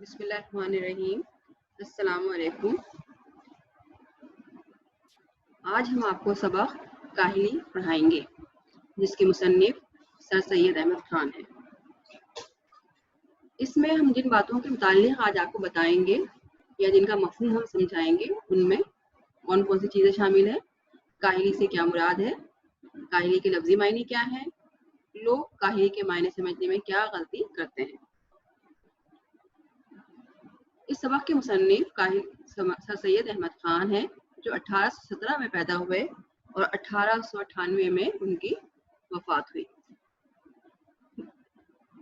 بسم اللہ الرحمن الرحیم۔ السلام علیکم۔ آج ہم آپ کو سبق کاہلی پڑھائیں گے جس کے مصنف سر سید احمد خان ہیں۔ اس میں ہم جن باتوں کے متعلق آج آپ کو بتائیں گے یا جن کا مفہوم ہم سمجھائیں گے ان میں کون کون سی چیزیں شامل ہیں، کاہلی سے کیا مراد ہے، کاہلی کے لفظی معنی کیا ہے، لوگ کاہلی کے معنی سمجھنے میں کیا غلطی کرتے ہیں۔ اس سبق کے مصنف سر سید احمد خان ہیں جو 1817 میں پیدا ہوئے اور 1898 میں ان کی وفات ہوئی۔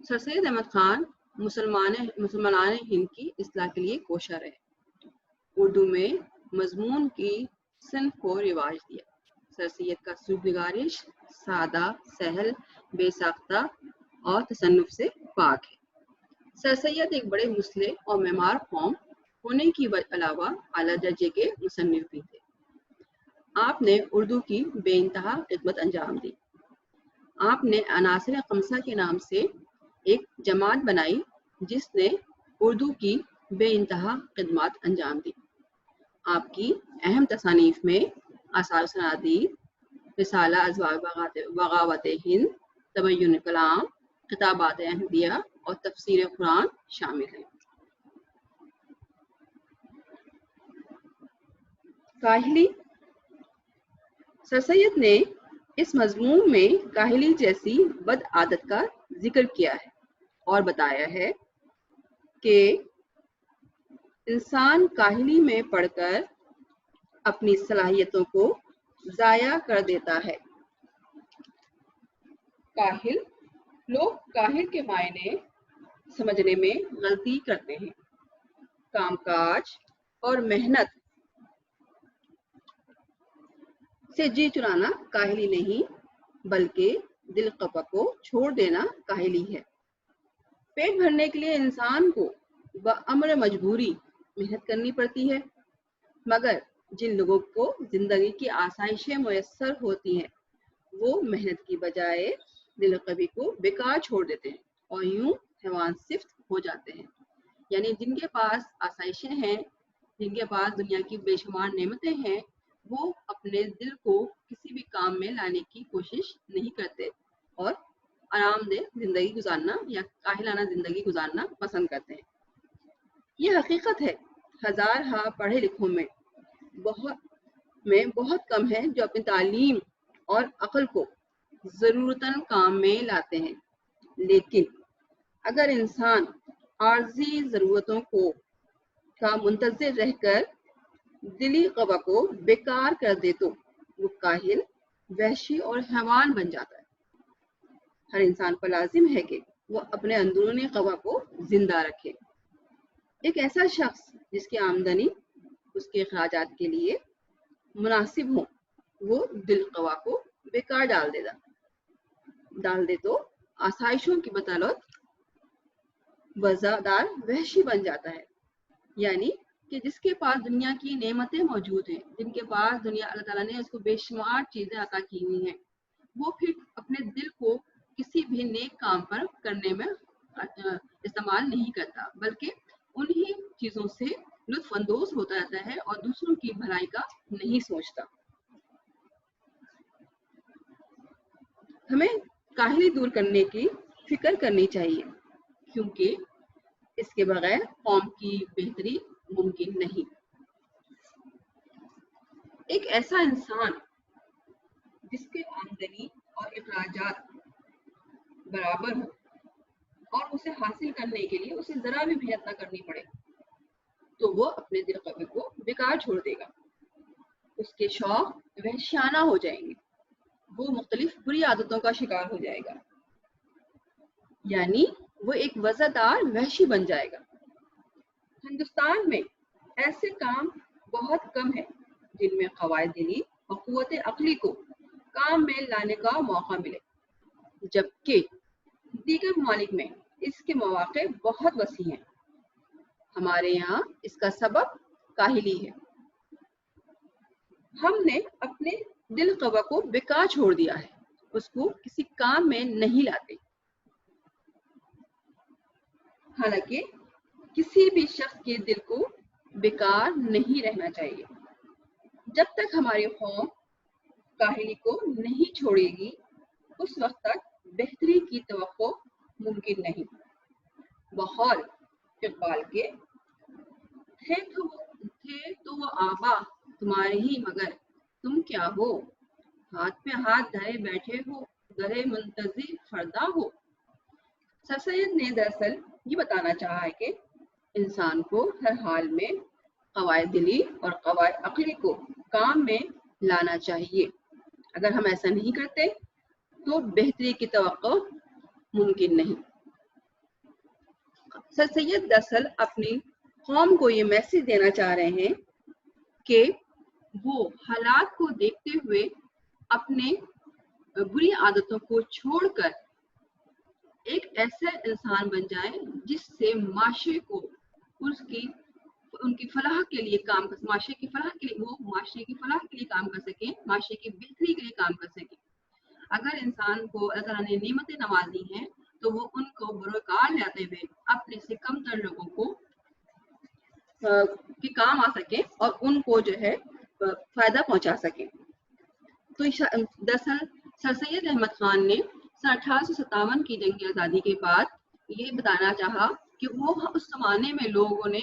سر سید احمد خان مسلمان ہند کی اصلاح کے لیے کوشاں رہے۔ اردو میں مضمون کی صنف کو رواج دیا۔ سر سید کا اسلوب نگارش سادہ، سہل، بے ساختہ اور تصنف سے پاک ہے۔ سر سید ایک بڑے مسلح اور معمار قوم ہونے کے علاوہ اعلیٰ درجے کے مصنف بھی تھے۔ آپ نے اردو کی بے انتہا خدمت انجام دی۔ آپ نے عناصر خمسہ کے نام سے ایک جماعت بنائی جس نے اردو کی بے انتہا خدمات انجام دی۔ آپ کی اہم تصانیف میں آثار صنادید، رسالہ ازواج بغاوت ہند، تبین کلام، خطابات احمدیہ اور تفسیر قرآن شامل ہیں۔ کاہلی۔ سر سید نے اس مضمون میں کاہلی جیسی بد عادت کا ذکر کیا ہے اور بتایا ہے کہ انسان کاہلی میں پڑ کر اپنی صلاحیتوں کو ضائع کر دیتا ہے۔ کاہل لوگ کاہل کے معنی سمجھنے میں غلطی کرتے ہیں۔ کام کاج اور محنت سے جی چرانا کاہلی نہیں بلکہ دل قبض کو چھوڑ دینا کاہلی ہے۔ پیٹ بھرنے کے لیے انسان کو بامر مجبوری محنت کرنی پڑتی ہے، مگر جن لوگوں کو زندگی کی آسائشیں میسر ہوتی ہیں وہ محنت کی بجائے دل قبض کو بیکار چھوڑ دیتے ہیں اور یوں حیوان صفت ہو جاتے ہیں۔ یعنی جن کے پاس آسائشیں ہیں، جن کے پاس دنیا کی بے شمار نعمتیں ہیں، وہ اپنے دل کو کسی بھی کام میں لانے کی کوشش نہیں کرتے اور آرام دہ زندگی گزارنا یا کاہلانہ زندگی گزارنا پسند کرتے ہیں۔ یہ حقیقت ہے۔ ہزارہا پڑھے لکھوں میں بہت کم ہیں جو اپنی تعلیم اور عقل کو ضرورتاً کام میں لاتے ہیں، لیکن اگر انسان عارضی ضرورتوں کا منتظر رہ کر دلی قبا کو بیکار کر دے تو وہ کاہل، وحشی اور حیوان بن جاتا ہے۔ ہر انسان پر لازم ہے کہ وہ اپنے اندرونی قوا کو زندہ رکھے۔ ایک ایسا شخص جس کی آمدنی اس کے اخراجات کے لیے مناسب ہو، وہ دل قوا کو بیکار ڈال دے تو آسائشوں کی بدولت وزادار وحشی بن جاتا ہے۔ یعنی کہ جس کے پاس دنیا کی نعمتیں موجود ہیں، جن کے پاس اللہ تعالیٰ نے اس کو بے شمار چیزیں عطا کی ہوئی ہیں، وہ پھر اپنے دل کو کسی بھی نیک کام پر کرنے میں استعمال نہیں کرتا، بلکہ انہی چیزوں سے لطف اندوز ہوتا رہتا ہے اور دوسروں کی بھلائی کا نہیں سوچتا۔ ہمیں کاہلی دور کرنے کی فکر کرنی چاہیے، کیونکہ اس کے بغیر قوم کی بہتری ممکن نہیں۔ ایک ایسا انسان جس کے آمدنی اور اخراجات برابر ہو اور اسے حاصل کرنے کے لیے اسے ذرا بھی محنت نہ کرنی پڑے تو وہ اپنے دل قبض کو بیکار چھوڑ دے گا۔ اس کے شوق وحشیانہ ہو جائیں گے، وہ مختلف بری عادتوں کا شکار ہو جائے گا، یعنی وہ ایک وزادار وحشی بن جائے گا۔ ہندوستان میں ایسے کام بہت کم ہیں جن میں قواعد دلی اور قوت عقلی کو کام میں لانے کا موقع ملے، جبکہ دیگر ممالک میں اس کے مواقع بہت وسیع ہیں۔ ہمارے یہاں اس کا سبب کاہلی ہے۔ ہم نے اپنے دل قبا کو بیکار چھوڑ دیا ہے، اس کو کسی کام میں نہیں لاتے۔ حالانکہ کسی بھی شخص کے دل کو بیکار نہیں رہنا چاہیے. جب تک ہماری قوم کاہلی کو نہیں چھوڑے گی اس وقت تک بہتری کی توقع ممکن نہیں. بقول اقبال کے تھے تو وہ آبا تمہارے ہی مگر تم کیا ہو, ہاتھ پہ ہاتھ دھرے بیٹھے ہو گرے منتظر فردا ہو. سر سید نے دراصل یہ بتانا چاہا ہے کہ انسان کو ہر حال میں قواعد دلی اور قواعد عقلی کو کام میں لانا چاہیے. اگر ہم ایسا نہیں کرتے تو بہتری کی توقع ممکن نہیں. سر سید دراصل اپنی قوم کو یہ میسج دینا چاہ رہے ہیں کہ وہ حالات کو دیکھتے ہوئے اپنے بری عادتوں کو چھوڑ کر ایک ایسا انسان بن جائیں جس سے معاشرے کو ان کی فلاح کے لیے کام کر معاشرے کی فلاح کے لیے وہ معاشرے کی فلاح کے لیے کام کر سکیں, معاشرے کی بہتری کے لیے کام کر سکیں. اگر انسان کو اللہ تعالیٰ نے نعمتیں نوازی ہیں تو وہ ان کو بروکار لاتے ہوئے اپنے سے کم تر لوگوں کو کے کام آ سکیں اور ان کو جو ہے فائدہ پہنچا سکیں. تو دراصل سر سید احمد خان نے 1857 کی جنگ آزادی کے بعد یہ بتانا چاہا کہ وہ اس زمانے میں لوگوں نے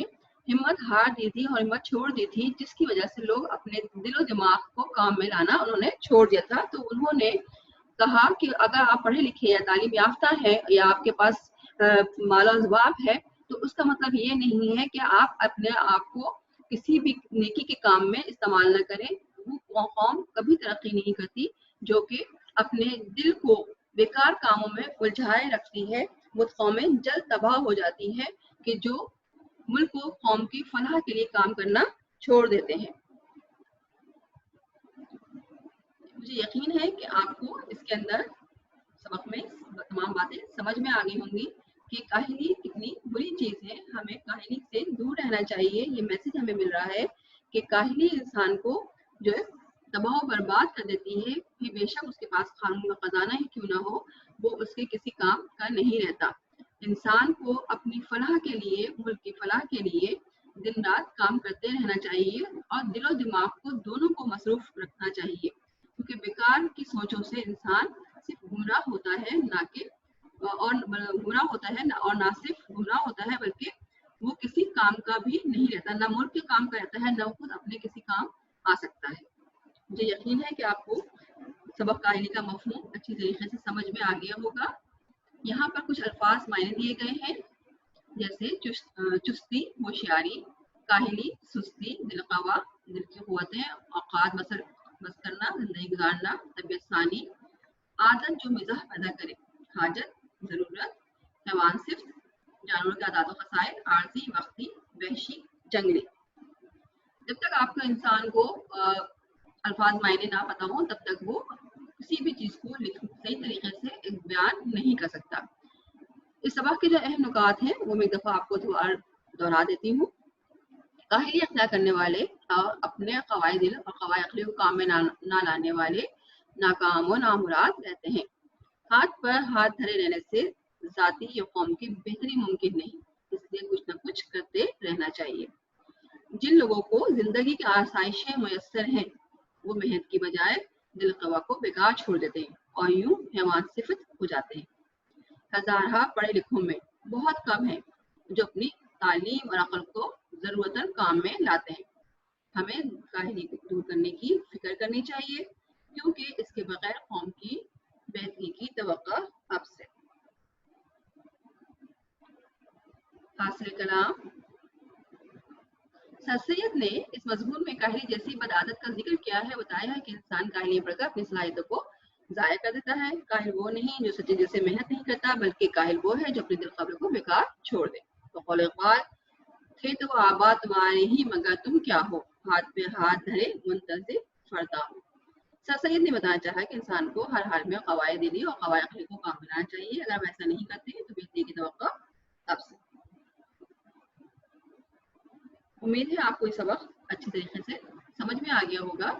ہمت ہار دی تھی اور ہمت چھوڑ دی تھی, جس کی وجہ سے لوگ اپنے دل و دماغ کو کام میں لانا انہوں نے چھوڑ دیا تھا. تو انہوں نے کہا کہ اگر آپ پڑھے لکھے یا تعلیم یافتہ ہیں یا آپ کے پاس مال و زباب ہے تو اس کا مطلب یہ نہیں ہے کہ آپ اپنے آپ کو کسی بھی نیکی کے کام میں استعمال نہ کریں. وہ قوم کبھی ترقی نہیں کرتی جو کہ اپنے دل کو بیکار کاموں میں الجھائے رکھتی ہے. وہ قومیں جلد تباہ ہو جاتی ہیں کہ جو ملک و قوم کی فلاح کے لیے کام کرنا چھوڑ دیتے ہیں. مجھے یقین ہے کہ آپ کو اس کے اندر سبق میں تمام باتیں سمجھ میں آ گئی ہوں گی کہ کاہلی کتنی بری چیز ہے. ہمیں کاہلی سے دور رہنا چاہیے. یہ میسج ہمیں مل رہا ہے کہ کاہلی انسان کو جو ہے تباہ و برباد کر دیتی ہے. پھر بے شک اس کے پاس قانون کا خزانہ ہی کیوں نہ ہو, وہ اس کے کسی کام کا نہیں رہتا. انسان کو اپنی فلاح کے لیے, ملک کی فلاح کے لیے دن رات کام کرتے رہنا چاہیے اور دل و دماغ کو دونوں کو مصروف رکھنا چاہیے, کیونکہ بیکار کی سوچوں سے انسان صرف گمراہ ہوتا ہے اور نہ صرف گمراہ ہوتا ہے بلکہ وہ کسی کام کا بھی نہیں رہتا, نہ ملک کے کام کا رہتا ہے نہ خود اپنے کسی کام آ سکتا ہے. مجھے یقین ہے کہ آپ کو سبق کاہلی کا مفہوم اچھی طریقے سے سمجھ میں آ گیا ہوگا. یہاں پر کچھ الفاظ معنی دیے گئے ہیں جیسے چستی ہوشیاری, کاہلی سستی, دل قوا دل کی قوتیں, اوقات بس کرنا, زندگی گزارنا, طبیعت ثانی, عادت جو مزاح پیدا کرے, حاجت ضرورت, حیوان صفت جانوروں کے عادات و خصائل, عارضی وقتی وحشی جنگلی. جب تک آپ کا انسان کو الفاظ معنی نہ پتا ہو تب تک وہ کسی بھی چیز کو صحیح طریقے سے بیان نہیں کر سکتا. اس سبق کے جو اہم نکات ہیں وہ میں ایک دفعہ آپ کو دہرا دیتی ہوں. کاہلی اختیار کرنے والے اپنے قواعد دل اور قواعد عقلی کو کام میں نہ لانے والے ناکام و نامراد رہتے ہیں. ہاتھ پر ہاتھ دھرے رہنے سے ذاتی یا قوم کی بہتری ممکن نہیں, اس لیے کچھ نہ کچھ کرتے رہنا چاہیے. جن لوگوں کو زندگی کی آسائشیں میسر ہیں وہ محنت کی بجائے دل قوا کو بیکار چھوڑ دیتے ہیں اور یوں حیوان صفت ہو جاتے ہیں. ہزارہ پڑھے لکھوں میں بہت کم ہیں جو اپنی تعلیم اور عقل کو ضرورتاً کام میں لاتے ہیں. ہمیں کاہلی کو دور کرنے کی فکر کرنی چاہیے کیونکہ اس کے بغیر قوم کی بہتری کی توقع اب سے. حاصل کلام سر سید نے اس مضمون میں کاہلی جیسی بدعادت کا ذکر کیا ہے. بتایا ہے کہ انسان کاہلی پڑھ کر اپنی صلاحیتوں کو ضائع کر دیتا ہے. کاہل وہ نہیں جو سچے جیسے محنت نہیں کرتا بلکہ کاہل وہ ہے جو اپنے دل قبر کو بیکار چھوڑ دے. تو قول اقبال تھے تو وہ آباد تمہارے ہی مگر تم کیا ہو, ہاتھ پہ ہاتھ دھرے منتظر فردا ہو. سر سید نے بتانا چاہا کہ انسان کو ہر حال میں قواعد دلی اور قواعد عقلی کو کام بنانا چاہیے. اگر ہم ایسا نہیں کرتے تو بہتری کی توقع اب سے. امید ہے آپ کو یہ سبق اچھی طریقے سے سمجھ میں آ گیا ہوگا.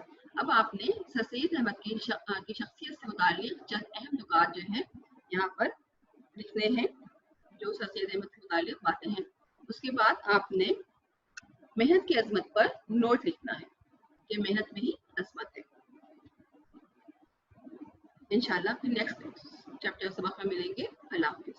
اب آپ نے سر سید احمد کی شخصیت سے متعلق چند اہم نکات جو ہیں یہاں پر لکھنے ہیں جو سر سید احمد کے متعلق باتیں ہیں. اس کے بعد آپ نے محنت کی عظمت پر نوٹ لکھنا ہے کہ محنت میں ہی عظمت ہے. انشاءاللہ پھر نیکسٹ چیپٹر سبق میں ملیں گے. اللہ حافظ.